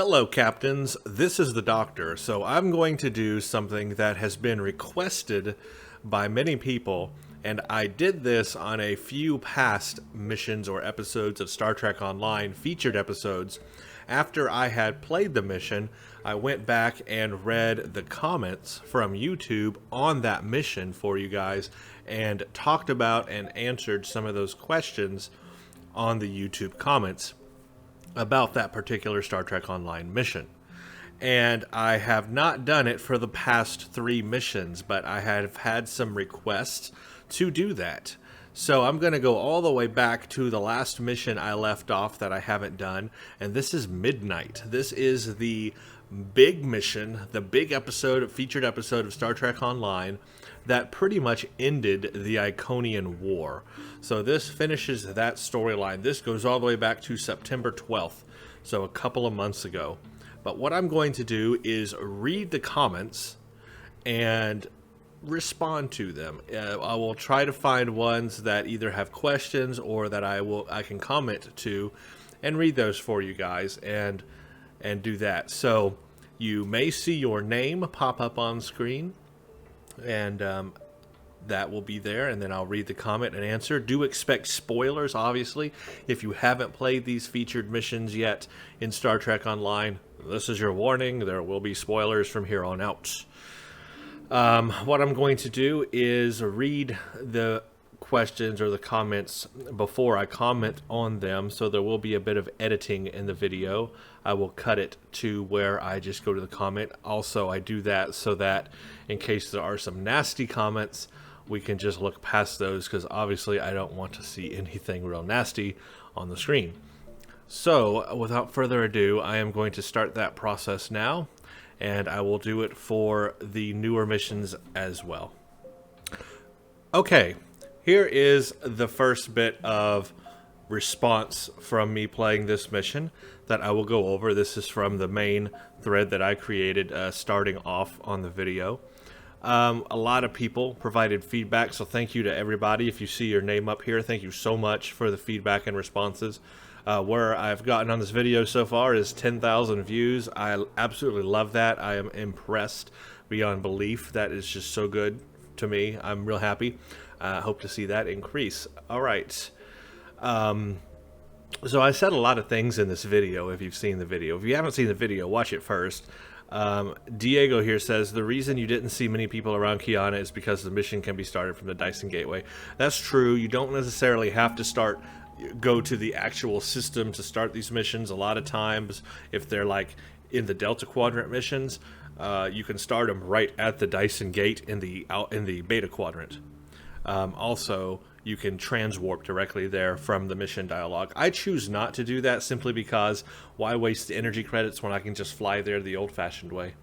Hello, Captains. This is the Doctor. So I'm going to do something that has been requested by many people, and I did this on a few past missions or episodes of Star Trek Online, featured episodes. After I had played the mission, I went back and read the comments from YouTube on that mission for you guys and talked about and answered some of those questions on the YouTube comments about that particular Star Trek Online mission. And I have not done it for the past 3 missions, but I have had some requests to do that. So I'm going to go all the way back to the last mission I left off that I haven't done, and this is Midnight. This is the big mission, the big episode, featured episode of Star Trek Online that pretty much ended the Iconian War. So this finishes that storyline. This goes all the way back to September 12th, so a couple of months ago. But what I'm going to do is read the comments and respond to them. I will try to find ones that either have questions or that I can comment to and read those for you guys and do that. So you may see your name pop up on screen, and that will be there, and then I'll read the comment and answer. Do expect spoilers, obviously. If you haven't played these featured missions yet in Star Trek Online, this is your warning. There will be spoilers from here on out. What I'm going to do is read the questions or the comments before I comment on them, so there will be a bit of editing in the video. I will cut it to where I just go to the comment. Also, I do that so that in case there are some nasty comments, we can just look past those, because obviously I don't want to see anything real nasty on the screen. So without further ado, I am going to start that process now, and I will do it for the newer missions as well. Okay, here is the first bit of response from me playing this mission that I will go over. This is from the main thread that I created starting off on the video. A lot of people provided feedback, so thank you to everybody. If you see your name up here, thank you so much for the feedback and responses. Where I've gotten on this video so far is 10,000 views. I absolutely love that. I am impressed beyond belief. That is just so good to me. I'm real happy. Hope to see that increase. All right. So I said a lot of things in this video, if you've seen the video. If you haven't seen the video, watch it first. Diego here says, the reason you didn't see many people around Kiana is because the mission can be started from the Dyson Gateway. That's true. You don't necessarily have to go to the actual system to start these missions. A lot of times, if they're like in the Delta Quadrant missions, you can start them right at the Dyson Gate in the Beta Quadrant. Also, you can transwarp directly there from the mission dialogue. I choose not to do that simply because why waste the energy credits when I can just fly there the old-fashioned way?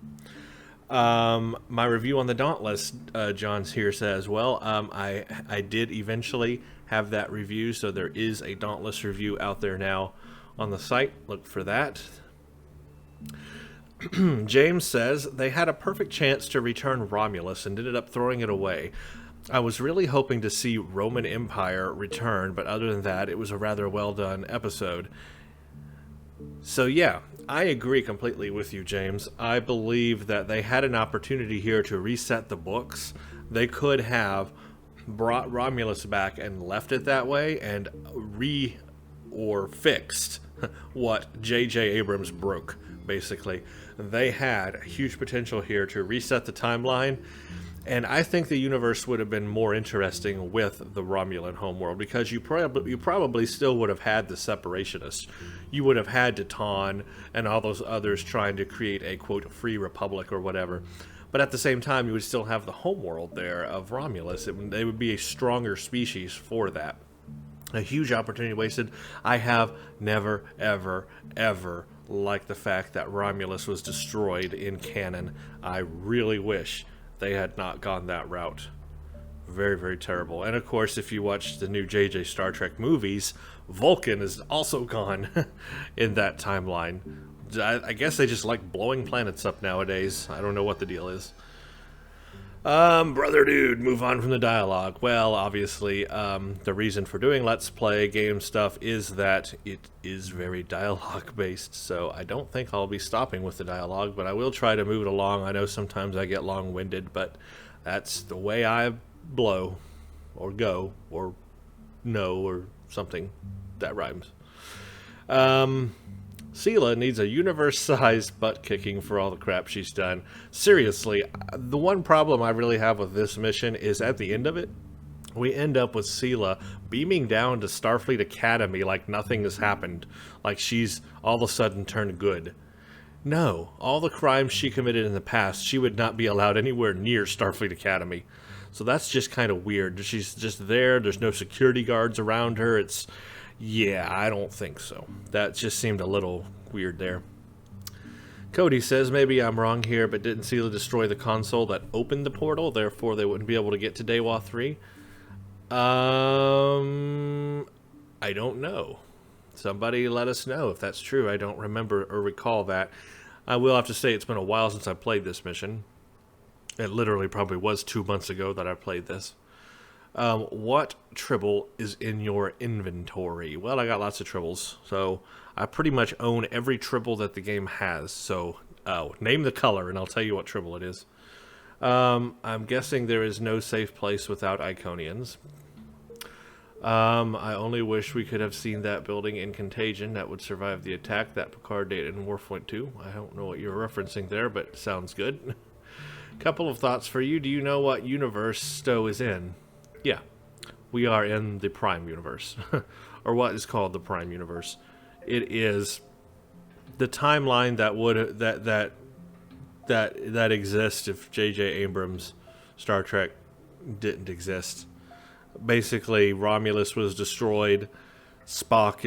My review on the Dauntless, John's here says, well, I did eventually have that review, so there is a Dauntless review out there now on the site. Look for that. James says, they had a perfect chance to return Romulus and ended up throwing it away. I was really hoping to see Roman Empire return, but other than that, it was a rather well-done episode. So yeah, I agree completely with you, James. I believe that they had an opportunity here to reset the books. They could have brought Romulus back and left it that way and fixed what J.J. Abrams broke, basically. They had huge potential here to reset the timeline. And I think the universe would have been more interesting with the Romulan homeworld, because you probably still would have had the separationists. You would have had Datan and all those others trying to create a, quote, free republic or whatever. But at the same time, you would still have the homeworld there of Romulus. They would be a stronger species for that. A huge opportunity wasted. I have never, ever, ever liked the fact that Romulus was destroyed in canon. I really wish they had not gone that route. Very, very terrible. And of course, if you watch the new JJ Star Trek movies, Vulcan is also gone in that timeline. I guess they just like blowing planets up nowadays. I don't know what the deal is. Brother dude, move on from the dialogue. Well, obviously, the reason for doing Let's Play game stuff is that it is very dialogue-based, so I don't think I'll be stopping with the dialogue, but I will try to move it along. I know sometimes I get long-winded, but that's the way I blow, or go, or know, or something that rhymes. Sela needs a universe-sized butt-kicking for all the crap she's done. Seriously, the one problem I really have with this mission is at the end of it, we end up with Sela beaming down to Starfleet Academy like nothing has happened. Like she's all of a sudden turned good. No, all the crimes she committed in the past, she would not be allowed anywhere near Starfleet Academy. So that's just kind of weird. She's just there, there's no security guards around her, yeah, I don't think so. That just seemed a little weird there. Cody says, maybe I'm wrong here, but didn't Sela destroy the console that opened the portal, therefore they wouldn't be able to get to Dewa 3? I don't know. Somebody let us know if that's true. I don't remember or recall that. I will have to say it's been a while since I played this mission. It literally probably was 2 months ago that I played this. What tribble is in your inventory? Well, I got lots of tribbles, so I pretty much own every tribble that the game has. So, name the color, and I'll tell you what tribble it is. I'm guessing there is no safe place without Iconians. I only wish we could have seen that building in Contagion that would survive the attack that Picard did in Warpoint 2. I don't know what you're referencing there, but sounds good. Couple of thoughts for you. Do you know what universe Stowe is in? Yeah, we are in the Prime Universe, or what is called the Prime Universe. It is the timeline that would that exists if J.J. Abrams' Star Trek didn't exist. Basically, Romulus was destroyed. Spock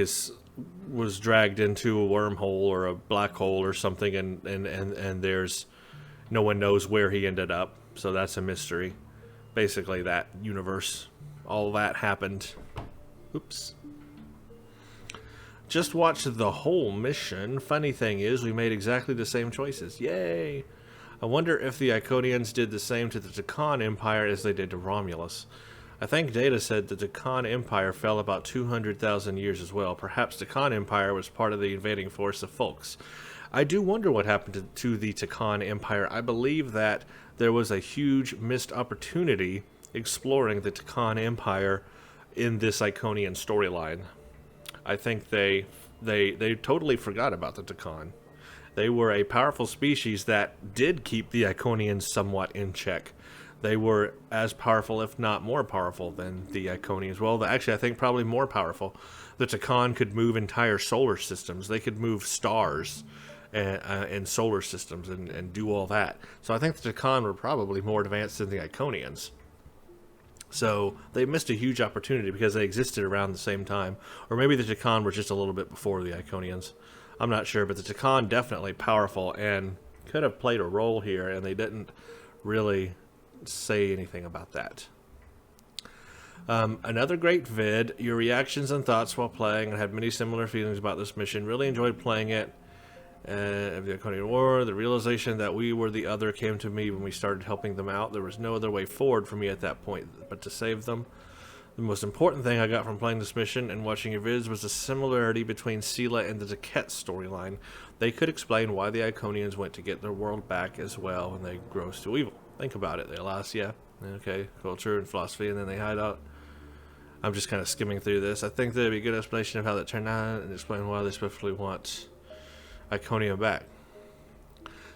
was dragged into a wormhole or a black hole or something, and there's no one knows where he ended up. So that's a mystery. Basically, that universe, all that happened. Oops. Just watched the whole mission. Funny thing is, we made exactly the same choices. Yay! I wonder if the Iconians did the same to the Takan Empire as they did to Romulus. I think Data said the Takan Empire fell about 200,000 years as well. Perhaps Takan Empire was part of the invading force of Folks. I do wonder what happened to the Takan Empire. I believe that there was a huge missed opportunity exploring the Takan Empire in this Iconian storyline. I think they totally forgot about the Takan. They were a powerful species that did keep the Iconians somewhat in check. They were as powerful, if not more powerful, than the Iconians. Well, actually, I think probably more powerful. The Takan could move entire solar systems. They could move stars and solar systems and do all that. So I think the Takan were probably more advanced than the Iconians. So they missed a huge opportunity because they existed around the same time. Or maybe the Takan were just a little bit before the Iconians. I'm not sure, but the Takan definitely powerful and could have played a role here, and they didn't really say anything about that. Another great vid. Your reactions and thoughts while playing. I had many similar feelings about this mission. Really enjoyed playing it. Of the Iconian War, the realization that we were the other came to me when we started helping them out. There was no other way forward for me at that point but to save them. The most important thing I got from playing this mission and watching your vids was the similarity between Sela and the Duquette storyline. They could explain why the Iconians went to get their world back as well when they rose to evil. Think about it. They lost, okay, culture and philosophy, and then they hide out. I'm just kind of skimming through this. I think there'd be a good explanation of how that turned out and explain why they specifically want Iconia back.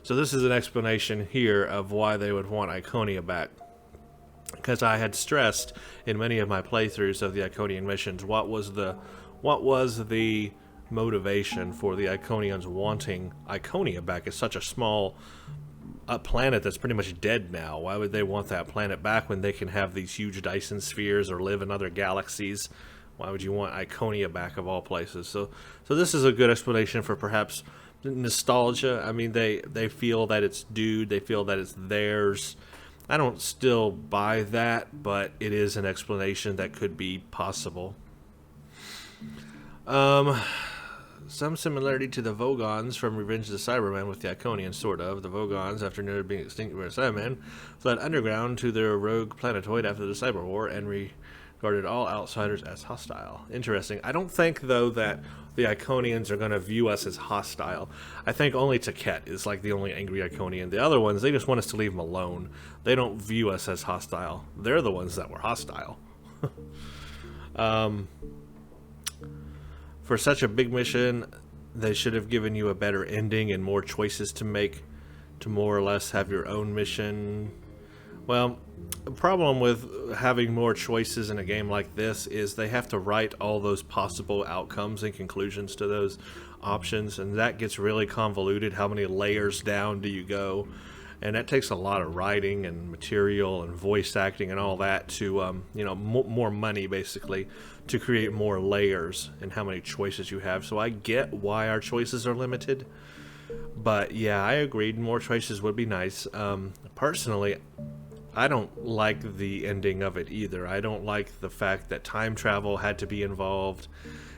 So this is an explanation here of why they would want Iconia back. Because I had stressed in many of my playthroughs of the Iconian missions, what was the motivation for the Iconians wanting Iconia back? It's such a small planet that's pretty much dead now. Why would they want that planet back when they can have these huge Dyson spheres or live in other galaxies? Why would you want Iconia back of all places? So this is a good explanation for perhaps nostalgia. I mean, they feel that it's due. They feel that it's theirs. I don't still buy that, but it is an explanation that could be possible. some similarity to the Vogons from Revenge of the Cybermen with the Iconians, sort of. The Vogons, after nearly being extinct by the Cybermen, fled underground to their rogue planetoid after the Cyber War and regarded all outsiders as hostile. Interesting. I don't think, though, that the Iconians are going to view us as hostile. I think only Taket is like the only angry Iconian. The other ones, they just want us to leave them alone. They don't view us as hostile. They're the ones that were hostile. For such a big mission, they should have given you a better ending and more choices to make to more or less have your own mission. Well, the problem with having more choices in a game like this is they have to write all those possible outcomes and conclusions to those options, and that gets really convoluted. How many layers down do you go? And that takes a lot of writing and material and voice acting and all that to, more money, basically, to create more layers and how many choices you have. So I get why our choices are limited. But, yeah, I agreed. More choices would be nice. Personally, I don't like the ending of it either. I don't like the fact that time travel had to be involved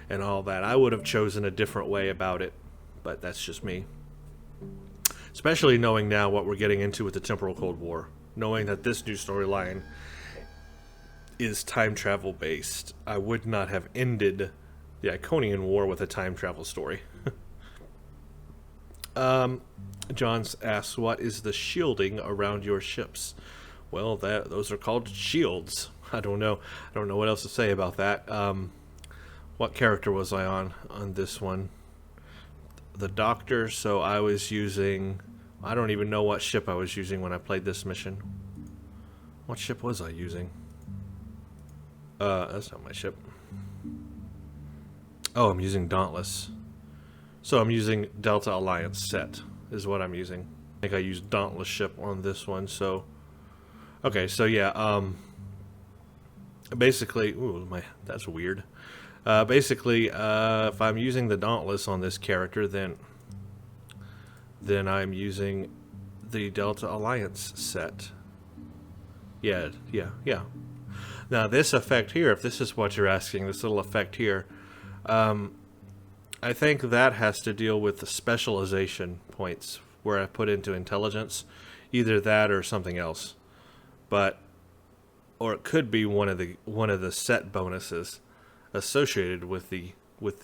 and all that. I would have chosen a different way about it, but that's just me. Especially knowing now what we're getting into with the Temporal Cold War. Knowing that this new storyline is time travel based. I would not have ended the Iconian War with a time travel story. Johns asks, what is the shielding around your ships? Well, those are called shields. I don't know what else to say about that. What character was I on this one? The Doctor, so I was using... I don't even know what ship I was using when I played this mission. What ship was I using? That's not my ship. Oh, I'm using Dauntless. So I'm using Delta Alliance set, is what I'm using. I think I used Dauntless ship on this one, so... Okay, so yeah, basically... Ooh, that's weird. Basically, if I'm using the Dauntless on this character, then I'm using the Delta Alliance set. Yeah. Now, this effect here, if this is what you're asking, this little effect here, I think that has to deal with the specialization points where I put into intelligence. Either that or something else. Or it could be one of the set bonuses associated with the what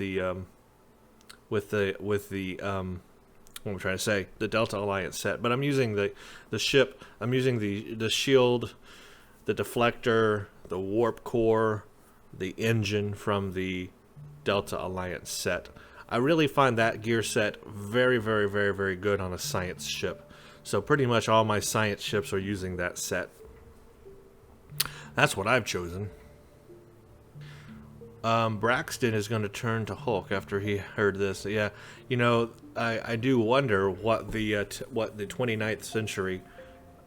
I'm trying to say, the Delta Alliance set. But I'm using the ship, I'm using the shield, the deflector, the warp core, the engine from the Delta Alliance set. I really find that gear set very, very, very, very good on a science ship. So pretty much all my science ships are using that set. That's what I've chosen. Braxton is going to turn to Hulk after he heard this. Yeah, I do wonder what the 29th century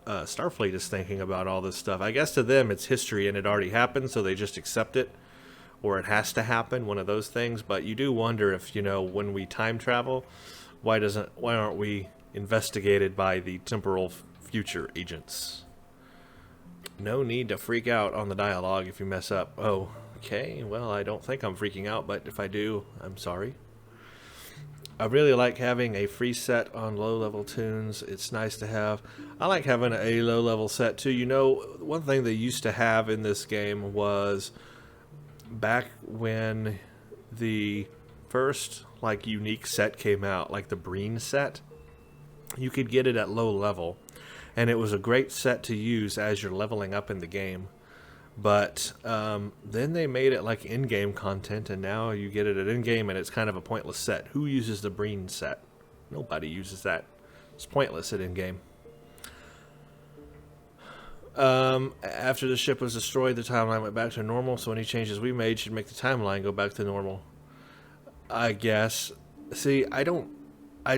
Starfleet is thinking about all this stuff. I guess to them it's history and it already happened, so they just accept it, or it has to happen, one of those things. But you do wonder if, when we time travel, why aren't we investigated by the temporal future agents? No need to freak out on the dialogue if you mess up. Oh, okay. Well, I don't think I'm freaking out, but if I do, I'm sorry. I really like having a free set on low-level tunes. It's nice to have. I like having a low-level set, too. One thing they used to have in this game was back when the first, unique set came out, like the Breen set, you could get it at low level. And it was a great set to use as you're leveling up in the game. But then they made it like in-game content, and now you get it at in-game, and it's kind of a pointless set. Who uses the Breen set? Nobody uses that. It's pointless at in-game. After the ship was destroyed, the timeline went back to normal, so any changes we made should make the timeline go back to normal. I guess. See, I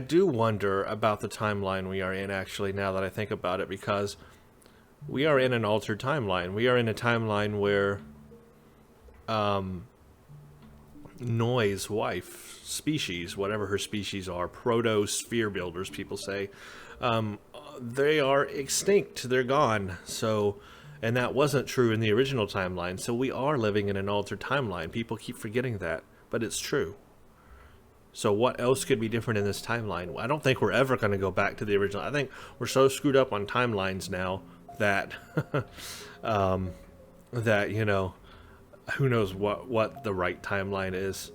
do wonder about the timeline we are in, actually, now that I think about it, because we are in an altered timeline. We are in a timeline where Noi's wife, species, whatever her species are, proto-sphere builders, people say, they are extinct. They're gone. So, and that wasn't true in the original timeline. So we are living in an altered timeline. People keep forgetting that, but it's true. So what else could be different in this timeline? I don't think we're ever going to go back to the original. I think we're so screwed up on timelines now that that, you know, who knows what the right timeline is.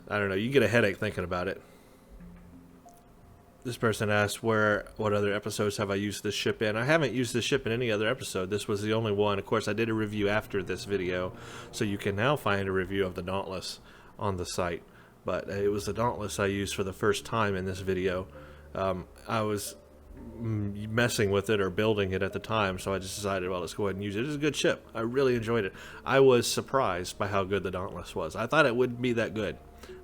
I don't know. You get a headache thinking about it. This person asked, what other episodes have I used this ship in? I haven't used this ship in any other episode. This was the only one. Of course, I did a review after this video, so you can now find a review of the Dauntless on the site. But it was the Dauntless I used for the first time in this video. I was messing with it or building it at the time, so I just decided, well, let's go ahead and use it. It's a good ship. I really enjoyed it. I was surprised by how good the Dauntless was. I thought it wouldn't be that good,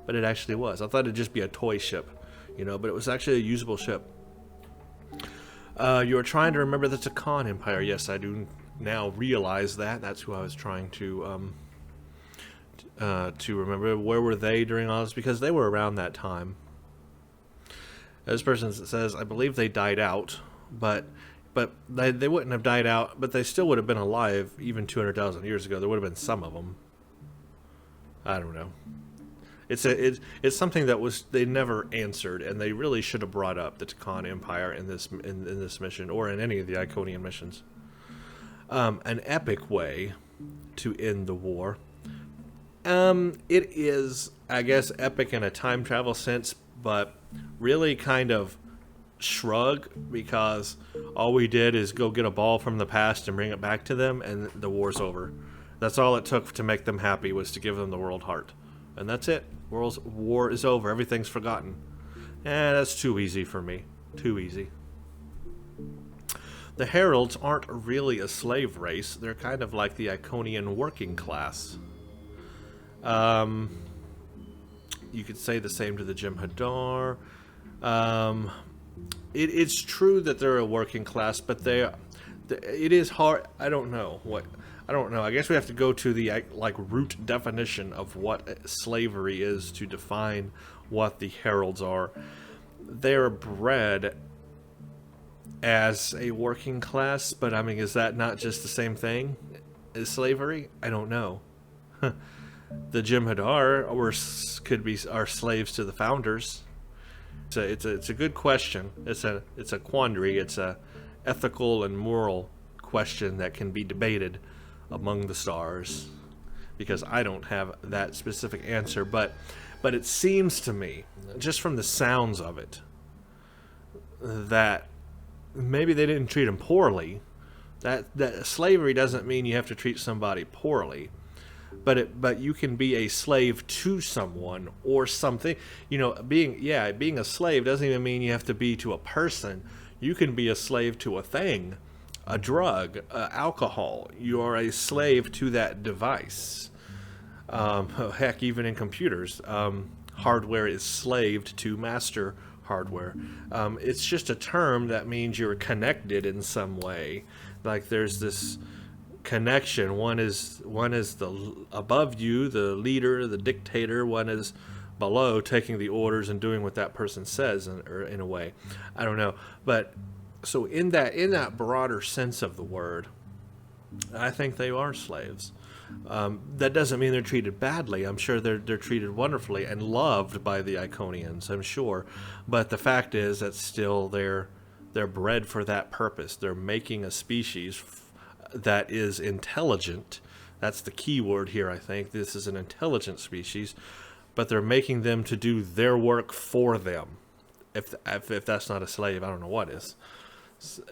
but it actually was. I thought it'd just be a toy ship, you know, but it was actually a usable ship. You were trying to remember the Takan Empire. Yes, I do now realize that. That's who I was trying to remember. Where were they during all this? Because they were around that time. This person says, I believe they died out, but they wouldn't have died out, but they still would have been alive even 200,000 years ago. There would have been some of them. I don't know. It's something that they never answered, and they really should have brought up the Takan Empire in this mission, or in any of the Iconian missions. An epic way to end the war. It is, I guess, epic in a time travel sense, but really kind of shrug, because all we did is go get a ball from the past and bring it back to them, and the war's over. That's all it took to make them happy, was to give them the world heart. And that's it. War is over. Everything's forgotten. That's too easy for me. Too easy. The Heralds aren't really a slave race. They're kind of like the Iconian working class. You could say the same to the Jem'Hadar. It's true that they're a working class, but it is hard. I don't know. I guess we have to go to the root definition of what slavery is to define what the Heralds are. They're bred as a working class, but I mean, is that not just the same thing as slavery? I don't know. The Jem'Hadar are slaves to the founders. It's a good question. It's a quandary. It's a ethical and moral question that can be debated among the stars, because I don't have that specific answer. But it seems to me, just from the sounds of it, that maybe they didn't treat them poorly. That slavery doesn't mean you have to treat somebody poorly. But you can be a slave to someone or something. You know, being a slave doesn't even mean you have to be to a person. You can be a slave to a thing, a drug, alcohol. You are a slave to that device. Heck, even in computers, hardware is slaved to master hardware. It's just a term that means you're connected in some way. Like there's this connection. One is the above you, the leader, the dictator. One is below, taking the orders and doing what that person says, in a way. I don't know, but so in that broader sense of the word, I think they are slaves. That doesn't mean they're treated badly. I'm sure they're treated wonderfully and loved by the Iconians, I'm sure. But the fact is that still they're bred for that purpose. They're making a species that is intelligent. That's the key word here, I think. This is an intelligent species, but they're making them to do their work for them. If that's not a slave, I don't know what is.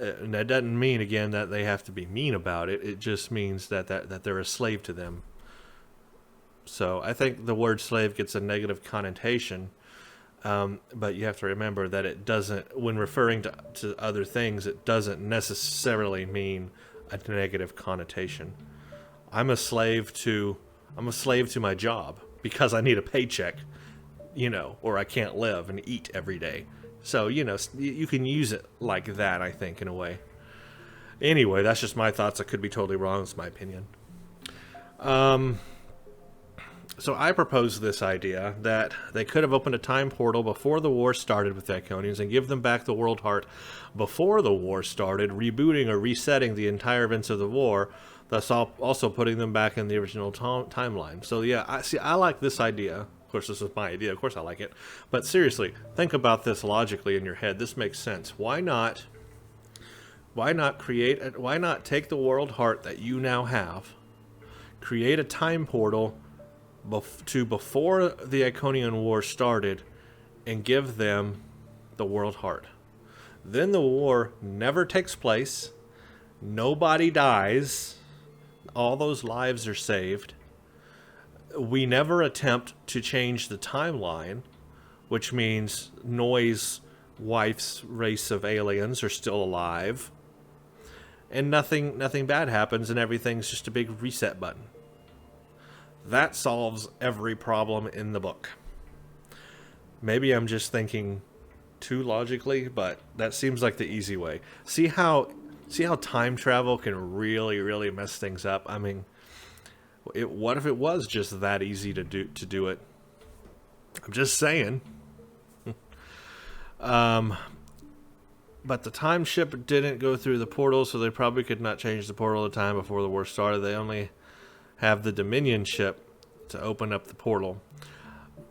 And that doesn't mean, again, that they have to be mean about it. It just means that they're a slave to them. So I think the word slave gets a negative connotation, but you have to remember that it doesn't, when referring to other things, it doesn't necessarily mean a negative connotation. I'm a slave to my job because I need a paycheck, or I can't live and eat every day. So, you can use it like that, I think, in a way. Anyway, that's just my thoughts. I could be totally wrong. It's my opinion. So I propose this idea that they could have opened a time portal before the war started with the Iconians and give them back the World Heart before the war started, rebooting or resetting the entire events of the war, thus also putting them back in the original timeline. So yeah, I like this idea course, this is my idea. Of course I like it. But seriously, think about this logically in your head. This makes sense. Why not take the world heart that you now have, create a time portal to before the Iconian War started, and give them the world heart. Then the war never takes place. Nobody dies. All those lives are saved. We never attempt to change the timeline, which means Noi's wife's race of aliens are still alive. And nothing bad happens, and everything's just a big reset button. That solves every problem in the book. Maybe I'm just thinking too logically, but that seems like the easy way. See how time travel can really, really mess things up? I mean, what if it was just that easy to do it? I'm just saying. But the time ship didn't go through the portal, so they probably could not change the portal at the time before the war started. They only have the Dominion ship to open up the portal.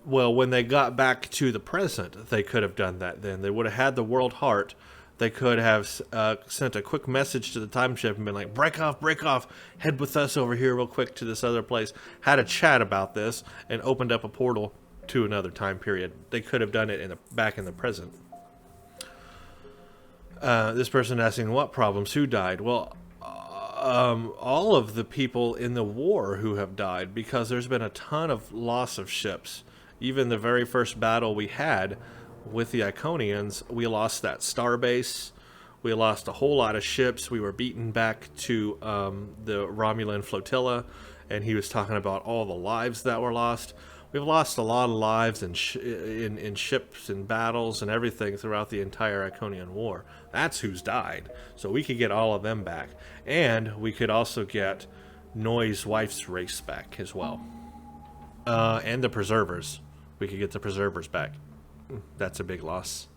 Well, when they got back to the present, they could have done that then. They would have had the world heart. They could have sent a quick message to the time ship and been like, break off, head with us over here real quick to this other place. Had a chat about this and opened up a portal to another time period. They could have done it back in the present. This person asking, what problems? Who died? Well, all of the people in the war who have died, because there's been a ton of loss of ships. Even the very first battle we had with the Iconians, we lost that starbase. We lost a whole lot of ships. We were beaten back to the Romulan flotilla, and he was talking about all the lives that were lost. We've lost a lot of lives in ships and battles and everything throughout the entire Iconian War. That's who's died. So we could get all of them back. And we could also get Noi's wife's race back as well. And the Preservers. We could get the Preservers back. That's a big loss.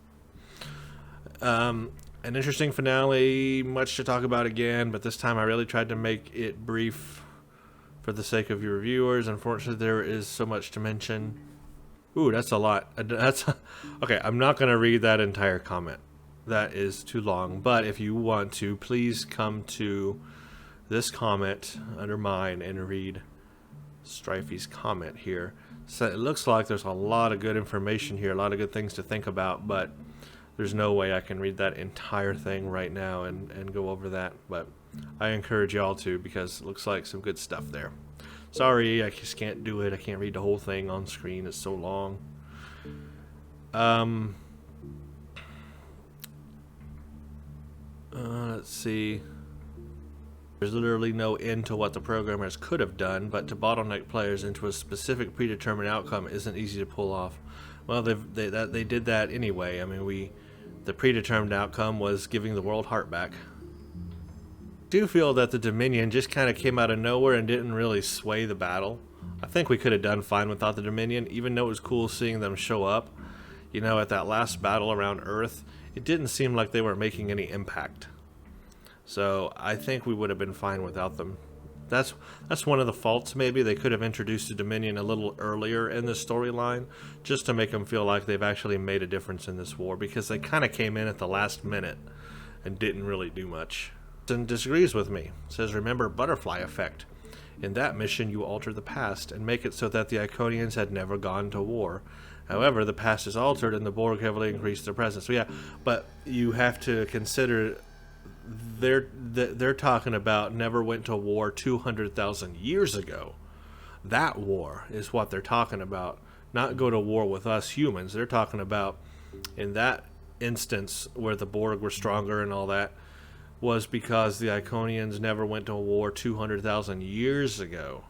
An interesting finale, much to talk about again, but this time I really tried to make it brief for the sake of your viewers. Unfortunately, there is so much to mention. Ooh, that's a lot. Okay, I'm not going to read that entire comment. That is too long. But if you want to, please come to this comment under mine and read Strifey's comment here. So it looks like there's a lot of good information here, a lot of good things to think about, but there's no way I can read that entire thing right now and go over that. But I encourage y'all to, because it looks like some good stuff there. Sorry, I just can't do it. I can't read the whole thing on screen. It's so long. Let's see. There's literally no end to what the programmers could have done, but to bottleneck players into a specific predetermined outcome isn't easy to pull off. Well, they did that anyway. I mean, the predetermined outcome was giving the world heart back. I do feel that the Dominion just kind of came out of nowhere and didn't really sway the battle. I think we could have done fine without the Dominion, even though it was cool seeing them show up. You know, at that last battle around Earth, it didn't seem like they were making any impact. So I think we would have been fine without them. That's one of the faults. Maybe they could have introduced the Dominion a little earlier in the storyline, just to make them feel like they've actually made a difference in this war, because they kind of came in at the last minute and didn't really do much. And disagrees with me. Says, remember butterfly effect. In that mission, you alter the past and make it so that the Iconians had never gone to war. However, the past is altered and the Borg heavily increased their presence. So yeah, but you have to consider they're talking about never went to war 200,000 years ago. That war is what they're talking about. Not go to war with us humans. They're talking about in that instance where the Borg were stronger and all that was because the Iconians never went to war 200,000 years ago.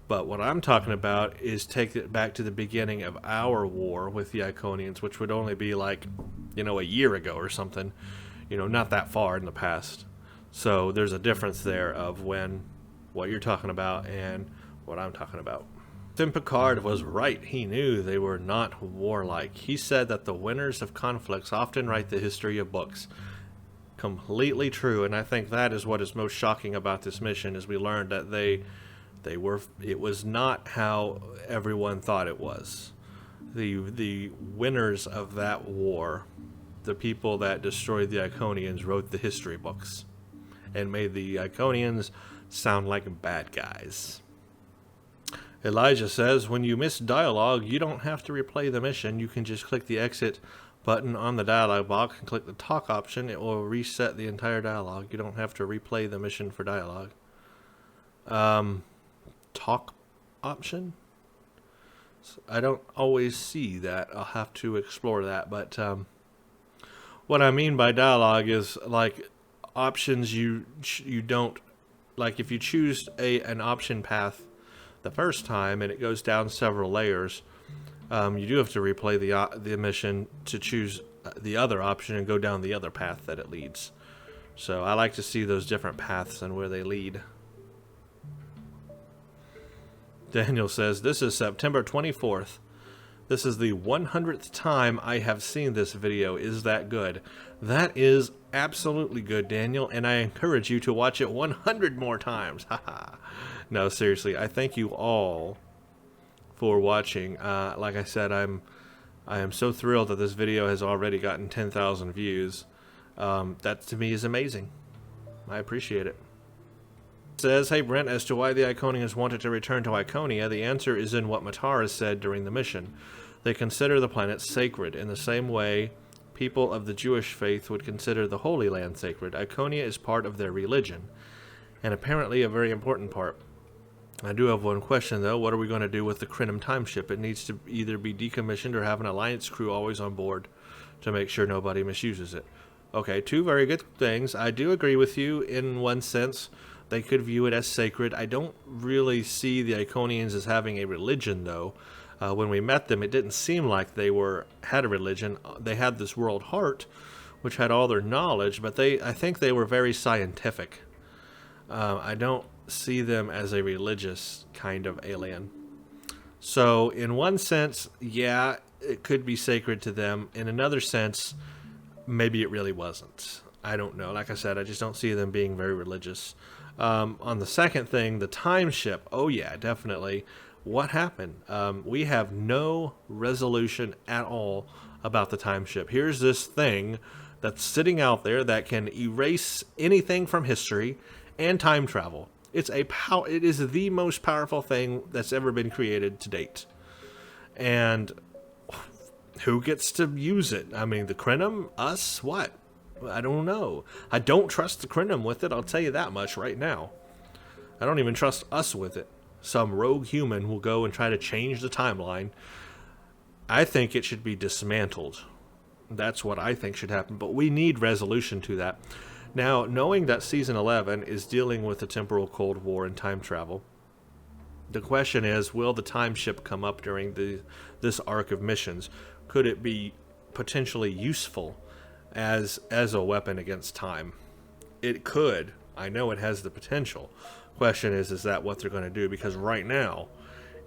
But what I'm talking about is take it back to the beginning of our war with the Iconians, which would only be like, a year ago or something. Not that far in the past. So there's a difference there of what you're talking about and what I'm talking about. Tim Picard was right. He knew they were not warlike. He said that the winners of conflicts often write the history of books. Completely true, and I think that is what is most shocking about this mission, is we learned that they It was not how everyone thought it was. The winners of that war, the people that destroyed the Iconians, wrote the history books and made the Iconians sound like bad guys. Elijah says, when you miss dialogue, you don't have to replay the mission. You can just click the exit button on the dialogue box and click the talk option. It will reset the entire dialogue. You don't have to replay the mission for dialogue. Talk option? I don't always see that. I'll have to explore that. But what I mean by dialogue is like options you don't, like if you choose an option path the first time and it goes down several layers, you do have to replay the mission to choose the other option and go down the other path that it leads. So I like to see those different paths and where they lead. Daniel says, this is September 24th. This is the 100th time I have seen this video. Is that good? That is absolutely good, Daniel, and I encourage you to watch it 100 more times. Haha. No, seriously, I thank you all for watching. Like I said, I am so thrilled that this video has already gotten 10,000 views. That to me is amazing. I appreciate it. Says, hey Brent, as to why the Iconians wanted to return to Iconia, the answer is in what Matara said during the mission. They consider the planet sacred in the same way people of the Jewish faith would consider the Holy Land sacred. Iconia is part of their religion, and apparently a very important part. I do have one question though. What are we going to do with the Crinum Timeship? It needs to either be decommissioned or have an Alliance crew always on board to make sure nobody misuses it. Okay, two very good things. I do agree with you in one sense. They could view it as sacred. I don't really see the Iconians as having a religion, though. When we met them, it didn't seem like they had a religion. They had this world heart, which had all their knowledge, but I think they were very scientific. I don't see them as a religious kind of alien. So, in one sense, yeah, it could be sacred to them. In another sense, maybe it really wasn't. I don't know. Like I said, I just don't see them being very religious. On the second thing, the Timeship. Oh yeah, definitely. What happened? We have no resolution at all about the Timeship. Here's this thing that's sitting out there that can erase anything from history and time travel. It is the most powerful thing that's ever been created to date. And who gets to use it? I mean, the Crinum? Us? What? I don't know. I don't trust the Crinum with it, I'll tell you that much right now. I don't even trust us with it. Some rogue human will go and try to change the timeline. I think it should be dismantled. That's what I think should happen, but we need resolution to that. Now, knowing that Season 11 is dealing with the temporal Cold War and time travel, the question is, will the Timeship come up during this arc of missions? Could it be potentially useful as a weapon against time? It could. I know it has the potential. Question is that what they're going to do? Because right now,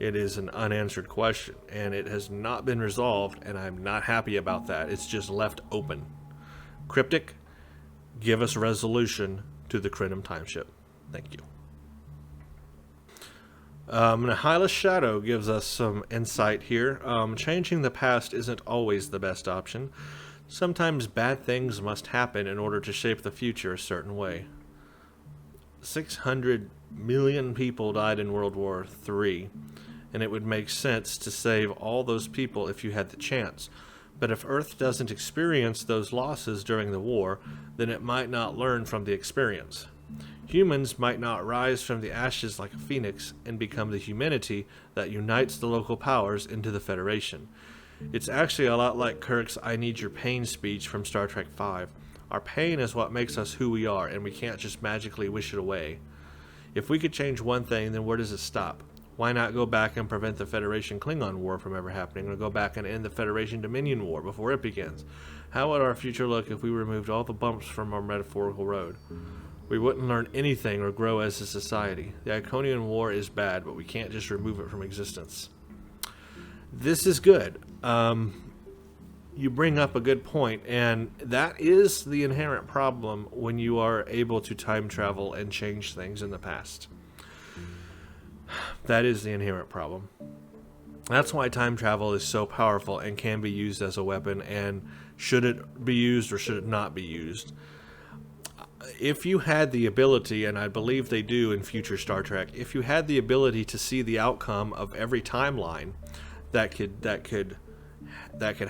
it is an unanswered question, and it has not been resolved, and I'm not happy about that. It's just left open. Cryptic, give us resolution to the Crinum Timeship. Thank you. Nihilus Shadow gives us some insight here. Changing the past isn't always the best option. Sometimes bad things must happen in order to shape the future a certain way. 600 million people died in World War III, and it would make sense to save all those people if you had the chance. But if Earth doesn't experience those losses during the war, then it might not learn from the experience. Humans might not rise from the ashes like a phoenix and become the humanity that unites the local powers into the Federation. It's actually a lot like Kirk's I Need Your Pain speech from Star Trek V. Our pain is what makes us who we are, and we can't just magically wish it away. If we could change one thing, then where does it stop? Why not go back and prevent the Federation-Klingon War from ever happening, or go back and end the Federation-Dominion War before it begins? How would our future look if we removed all the bumps from our metaphorical road? We wouldn't learn anything or grow as a society. The Iconian War is bad, but we can't just remove it from existence. This is good. You bring up a good point, and that is the inherent problem when you are able to time travel and change things in the past. That is the inherent problem. That's why time travel is so powerful and can be used as a weapon, and should it be used or should it not be used? If you had the ability, and I believe they do in future Star Trek, if you had the ability to see the outcome of every timeline that could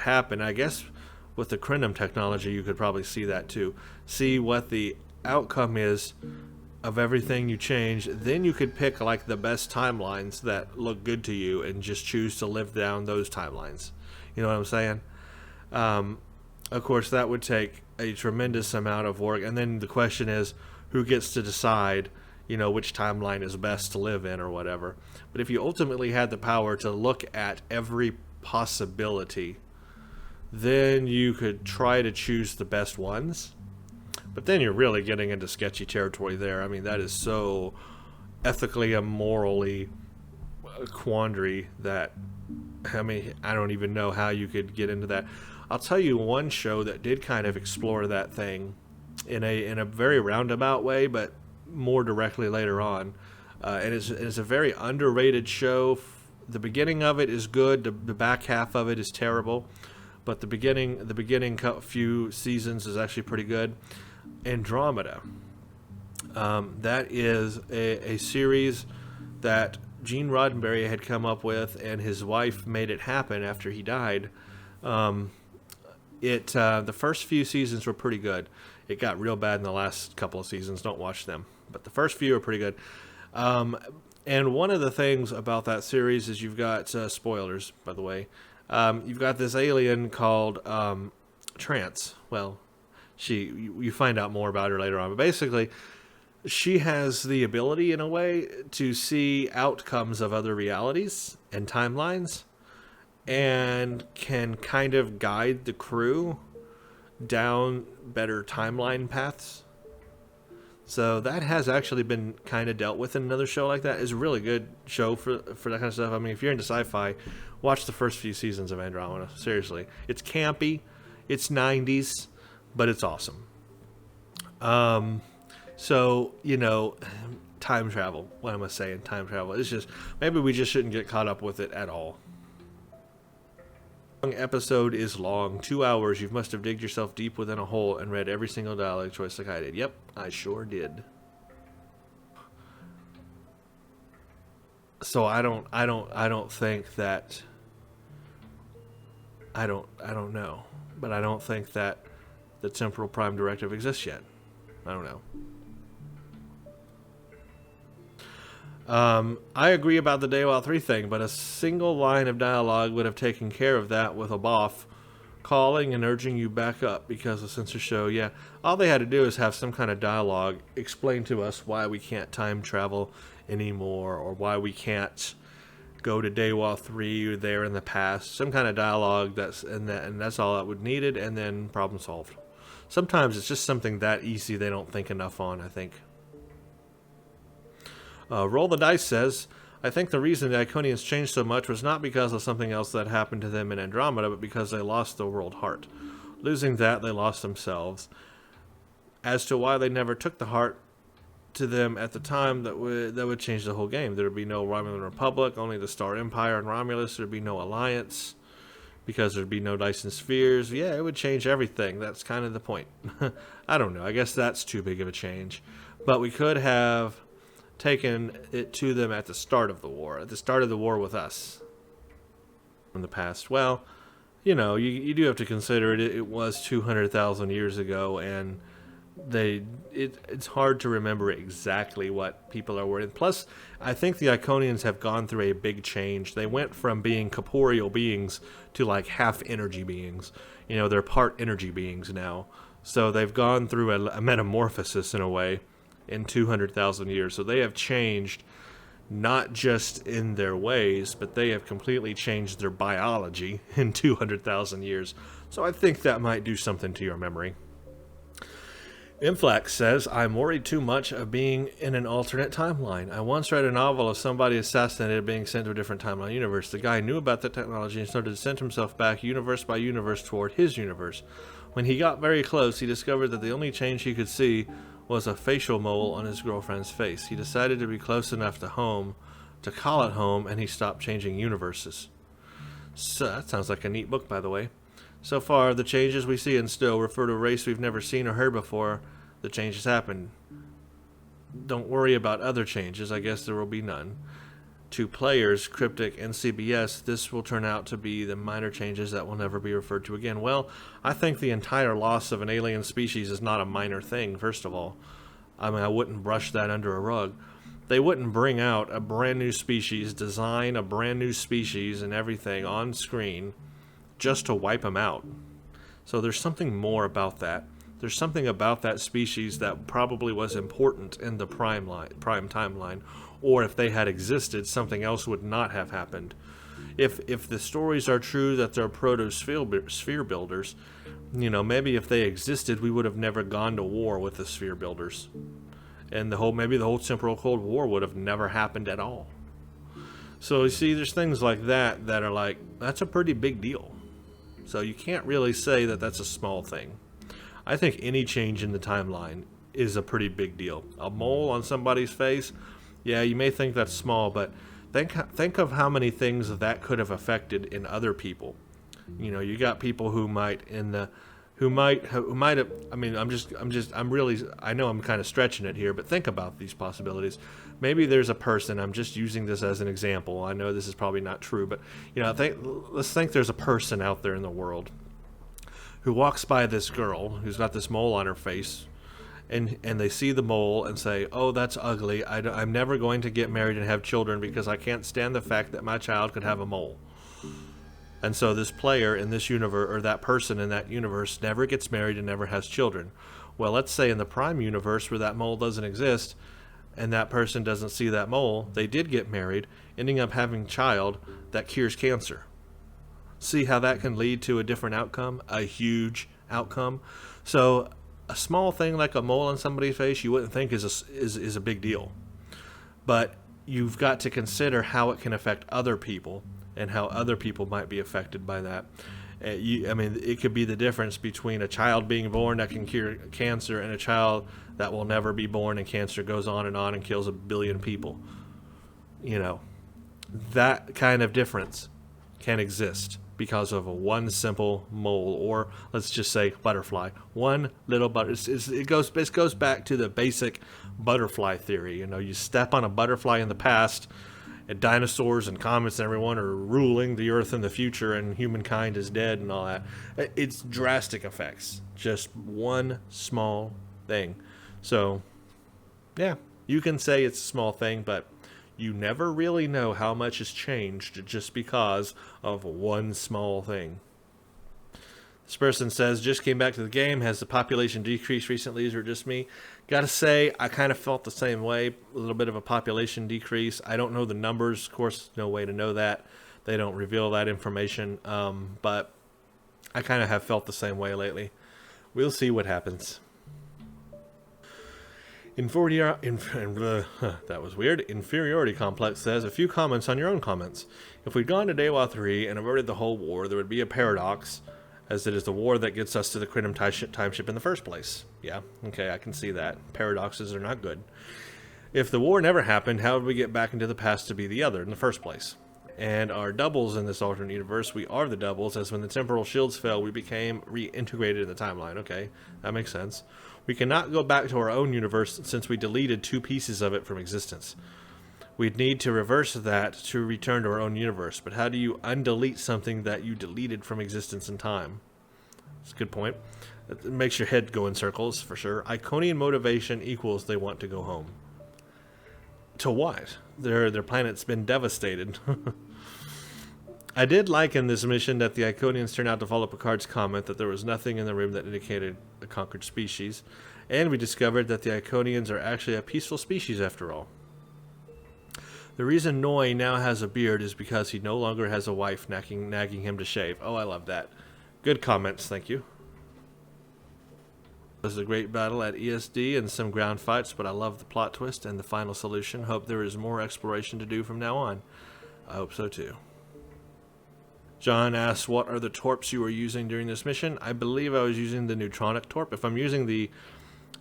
happen, I guess with the Crenum technology you could probably see that too. See what the outcome is of everything you change, then you could pick like the best timelines that look good to you and just choose to live down those timelines. You know what I'm saying? Of course, that would take a tremendous amount of work, and then the question is, who gets to decide, which timeline is best to live in or whatever. But if you ultimately had the power to look at every possibility, then you could try to choose the best ones. But then you're really getting into sketchy territory there. I mean, that is so ethically and morally a quandary that, I don't even know how you could get into that. I'll tell you one show that did kind of explore that thing in a very roundabout way, but more directly later on. And it's a very underrated show. The beginning of it is good. The back half of it is terrible, but the beginning few seasons is actually pretty good. Andromeda. That is a series that Gene Roddenberry had come up with, and his wife made it happen after he died. The first few seasons were pretty good. It got real bad in the last couple of seasons. Don't watch them, but the first few are pretty good. And one of the things about that series is you've got spoilers, by the way. You've got this alien called Trance. Well, you find out more about her later on, but basically, she has the ability, in a way, to see outcomes of other realities and timelines, and can kind of guide the crew down better timeline paths. So that has actually been kind of dealt with in another show like that. It's a really good show for that kind of stuff. I mean, if you're into sci-fi, watch the first few seasons of Andromeda. Seriously. It's campy, it's 90s, but it's awesome. So, time travel. What am I saying? Time travel. It's just, maybe we just shouldn't get caught up with it at all. Episode is long, 2 hours. You must have digged yourself deep within a hole and read every single dialogue choice like I did. Yep, I sure did. So I don't think that, I don't know, but I don't think that the Temporal Prime Directive exists yet. I don't know. I agree about the Daywall 3 thing, but a single line of dialogue would have taken care of that with a boff calling and urging you back up because the sensors show, yeah, all they had to do is have some kind of dialogue explain to us why we can't time travel anymore, or why we can't go to Daywall 3 or there in the past. Some kind of dialogue and that's all that would needed, and then problem solved. Sometimes it's just something that easy they don't think enough on, I think. Roll the Dice says, I think the reason the Iconians changed so much was not because of something else that happened to them in Andromeda, but because they lost the world heart. Losing that, they lost themselves. As to why they never took the heart to them at the time, that would change the whole game. There would be no Romulan Republic, only the Star Empire and Romulus. There would be no alliance, because there would be no Dyson Spheres. Yeah, it would change everything. That's kind of the point. I don't know. I guess that's too big of a change. But we could have taken it to them at the start of the war with us in the past. Well, you do have to consider it was 200,000 years ago, and it's hard to remember exactly what people are worried. Plus, I think the Iconians have gone through a big change. They went from being corporeal beings to like half energy beings. They're part energy beings now. So they've gone through a metamorphosis in a way in 200,000 years. So they have changed not just in their ways, but they have completely changed their biology in 200,000 years. So I think that might do something to your memory. Inflex says, I'm worried too much of being in an alternate timeline. I once read a novel of somebody assassinated being sent to a different timeline universe. The guy knew about the technology and started to send himself back universe by universe toward his universe. When he got very close, he discovered that the only change he could see was a facial mole on his girlfriend's face. He decided to be close enough to home to call it home, and he stopped changing universes. So that sounds like a neat book, by the way. So far, the changes we see in Stowe refer to a race we've never seen or heard before. The changes happened. Don't worry about other changes. I guess there will be none. To players, Cryptic, and CBS, this will turn out to be the minor changes that will never be referred to again. Well, I think the entire loss of an alien species is not a minor thing, first of all. I mean, I wouldn't brush that under a rug. They wouldn't bring out a brand new species, design a brand new species and everything on screen just to wipe them out. So there's something more about that. There's something about that species that probably was important in the prime timeline, or if they had existed, something else would not have happened. If the stories are true that they're proto-sphere builders, you know, maybe if they existed, we would have never gone to war with the sphere builders, and maybe the whole temporal Cold War would have never happened at all. So you see, there's things like that that are like, that's a pretty big deal. So you can't really say that that's a small thing. I think any change in the timeline is a pretty big deal. A mole on somebody's face, yeah, you may think that's small, but think of how many things that could have affected in other people. You know, you got people who might have. I mean, I know I'm kind of stretching it here, but think about these possibilities. Maybe there's a person. I'm just using this as an example. I know this is probably not true, but you know, let's think there's a person out there in the world who walks by this girl who's got this mole on her face, and they see the mole and say, "Oh, that's ugly. I'm never going to get married and have children because I can't stand the fact that my child could have a mole." And so this player in this universe, or that person in that universe, never gets married and never has children. Well, let's say in the prime universe where that mole doesn't exist, and that person doesn't see that mole, they did get married, ending up having a child that cures cancer. See how that can lead to a different outcome, a huge outcome. So a small thing like a mole on somebody's face you wouldn't think is a big deal. But you've got to consider how it can affect other people and how other people might be affected by that. I mean, it could be the difference between a child being born that can cure cancer and a child that will never be born and cancer goes on and kills 1 billion people. You know, that kind of difference can exist because of one simple mole, or let's just say butterfly. One little it goes back to the basic butterfly theory. You know, you step on a butterfly in the past, and dinosaurs and comets and everyone are ruling the earth in the future, and humankind is dead and all that. It's drastic effects. Just one small thing. So, yeah, you can say it's a small thing, but you never really know how much has changed just because of one small thing. This person says, just came back to the game. Has the population decreased recently? Is it just me? Gotta say, I kind of felt the same way. A little bit of a population decrease. I don't know the numbers. Of course, no way to know that. They don't reveal that information. But I kind of have felt the same way lately. We'll see what happens. That was weird. Inferiority Complex says, a few comments on your own comments. If we'd gone to Dewa 3 and averted the whole war, there would be a paradox, as it is the war that gets us to the Quantum Timeship in the first place. Yeah, okay, I can see that. Paradoxes are not good. If the war never happened, how would we get back into the past to be the other in the first place? And our doubles in this alternate universe, we are the doubles, as when the temporal shields fell, we became reintegrated in the timeline. Okay, that makes sense. We cannot go back to our own universe since we deleted 2 pieces of it from existence. We'd need to reverse that to return to our own universe. But how do you undelete something that you deleted from existence in time? That's a good point. It makes your head go in circles, for sure. Iconian motivation equals they want to go home. To what? Their planet's been devastated. I did like in this mission that the Iconians turned out to follow Picard's comment that there was nothing in the room that indicated a conquered species. And we discovered that the Iconians are actually a peaceful species after all. The reason Noi now has a beard is because he no longer has a wife nagging him to shave. Oh, I love that. Good comments, thank you. It was a great battle at ESD and some ground fights, but I love the plot twist and the final solution. Hope there is more exploration to do from now on. I hope so too. John asks, what are the torps you were using during this mission? I believe I was using the neutronic torp. If I'm using the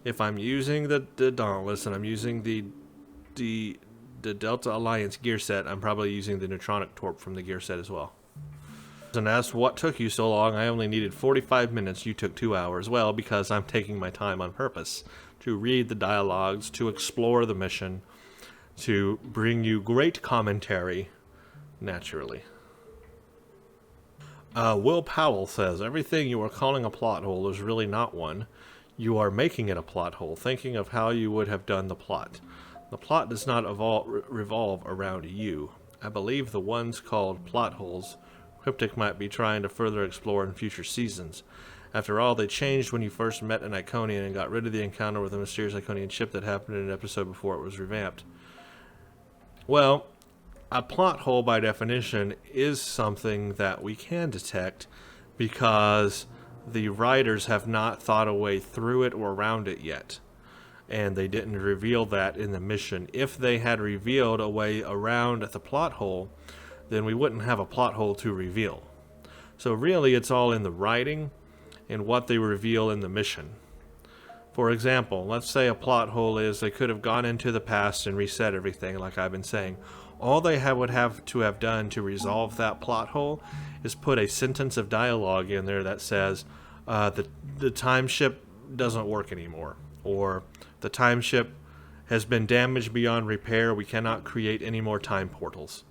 Dauntless and I'm using the Delta Alliance gear set, I'm probably using the neutronic torp from the gear set as well. And asked what took you so long. I only needed 45 minutes. You took 2 hours. Well, because I'm taking my time on purpose to read the dialogues, to explore the mission, to bring you great commentary, naturally. Will Powell says, everything you are calling a plot hole is really not one. You are making it a plot hole, thinking of how you would have done the plot. The plot does not revolve around you. I believe the ones called plot holes Cryptic might be trying to further explore in future seasons. After all, they changed when you first met an Iconian and got rid of the encounter with a mysterious Iconian ship that happened in an episode before it was revamped. Well, a plot hole by definition is something that we can detect because the writers have not thought a way through it or around it yet. And they didn't reveal that in the mission. If they had revealed a way around the plot hole, then we wouldn't have a plot hole to reveal. So really, it's all in the writing and what they reveal in the mission. For example, let's say a plot hole is they could have gone into the past and reset everything, like I've been saying. All they would have to have done to resolve that plot hole is put a sentence of dialogue in there that says, the timeship doesn't work anymore, or the timeship has been damaged beyond repair, we cannot create any more time portals.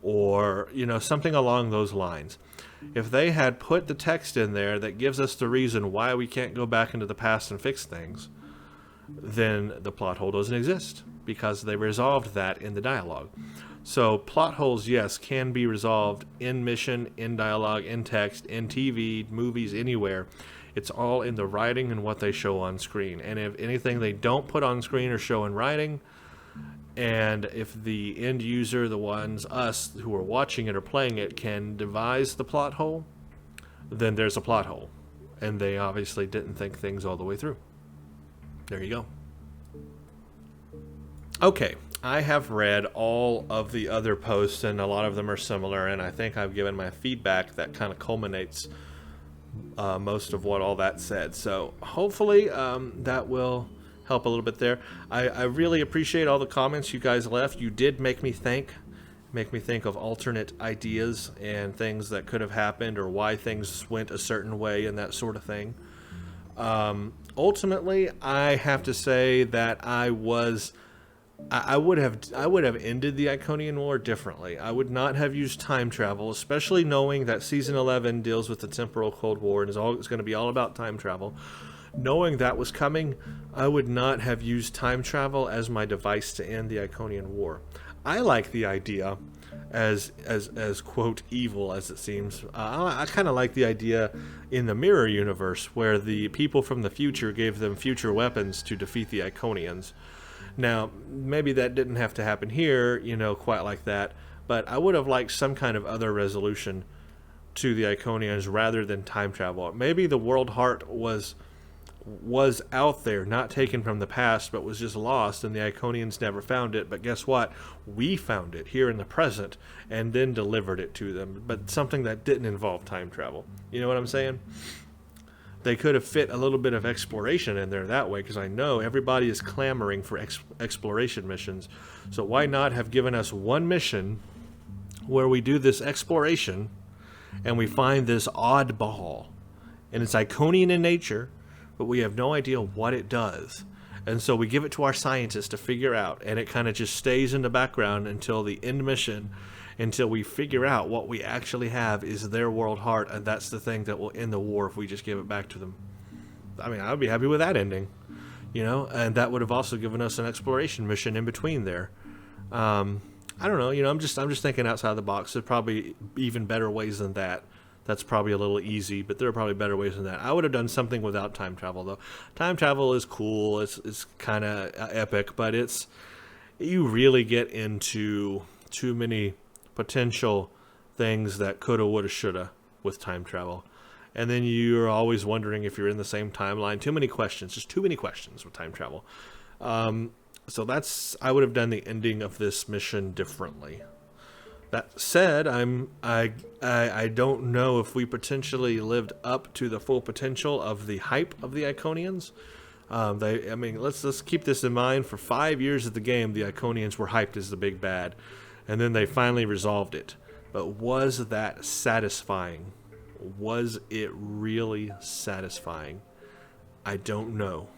Or, something along those lines. If they had put the text in there that gives us the reason why we can't go back into the past and fix things, then the plot hole doesn't exist, because they resolved that in the dialogue. So plot holes, yes, can be resolved in mission, in dialogue, in text, in TV, movies, anywhere. It's all in the writing and what they show on screen. And if anything they don't put on screen or show in writing, and if the end user, the ones, us, who are watching it or playing it, can devise the plot hole, then there's a plot hole. And they obviously didn't think things all the way through. There you go. Okay, I have read all of the other posts, and a lot of them are similar, and I think I've given my feedback that kind of culminates most of what all that said. So hopefully that will help a little bit there. I really appreciate all the comments you guys left. You did make me think of alternate ideas and things that could have happened, or why things went a certain way and that sort of thing. Ultimately, I have to say that I would have ended the Iconian War differently. I would not have used time travel, especially knowing that Season 11 deals with the Temporal Cold War and it's going to be all about time travel. Knowing that was coming, I would not have used time travel as my device to end the Iconian War. I like the idea, as quote evil as it seems. I kind of like the idea in the mirror universe where the people from the future gave them future weapons to defeat the Iconians. Now, maybe that didn't have to happen here, quite like that, but I would have liked some kind of other resolution to the Iconians rather than time travel. Maybe the World Heart was out there, not taken from the past, but was just lost, and the Iconians never found it. But guess what? We found it here in the present and then delivered it to them, but something that didn't involve time travel. You know what I'm saying? They could have fit a little bit of exploration in there that way, because I know everybody is clamoring for exploration missions. So why not have given us one mission where we do this exploration and we find this oddball, and it's Iconian in nature, but we have no idea what it does. And so we give it to our scientists to figure out, and it kind of just stays in the background until the end mission, until we figure out what we actually have is their World Heart, and that's the thing that will end the war if we just give it back to them. I mean, I would be happy with that ending, and that would have also given us an exploration mission in between there. I don't know, I'm just thinking outside the box. There's probably even better ways than that. That's probably a little easy, but there are probably better ways than that. I would have done something without time travel, though. Time travel is cool. It's kind of epic, but you really get into too many potential things that coulda, woulda, shoulda with time travel. And then you're always wondering if you're in the same timeline. Too many questions. Just too many questions with time travel. So I would have done the ending of this mission differently. That said, I don't know if we potentially lived up to the full potential of the hype of the Iconians. I mean, let's keep this in mind. For 5 years of the game, the Iconians were hyped as the big bad, and then they finally resolved it. But was that satisfying? Was it really satisfying? I don't know.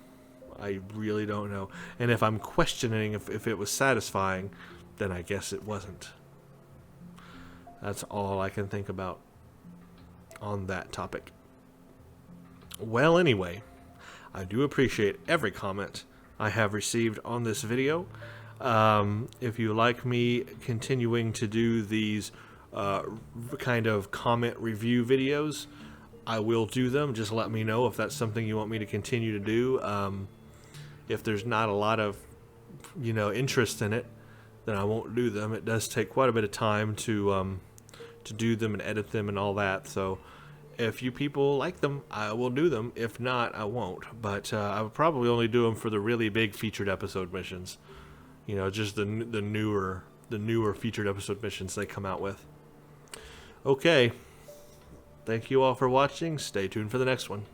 I really don't know. And if I'm questioning if it was satisfying, then I guess it wasn't. That's all I can think about on that topic. Well, anyway, I do appreciate every comment I have received on this video. If you like me continuing to do these kind of comment review videos, I will do them. Just let me know if that's something you want me to continue to do. If there's not a lot of, interest in it, then I won't do them. It does take quite a bit of time to do them and edit them and all that. So if you people like them, I will do them. If not, I won't. But I would probably only do them for the really big featured episode missions. Just the newer featured episode missions they come out with. Okay. Thank you all for watching. Stay tuned for the next one.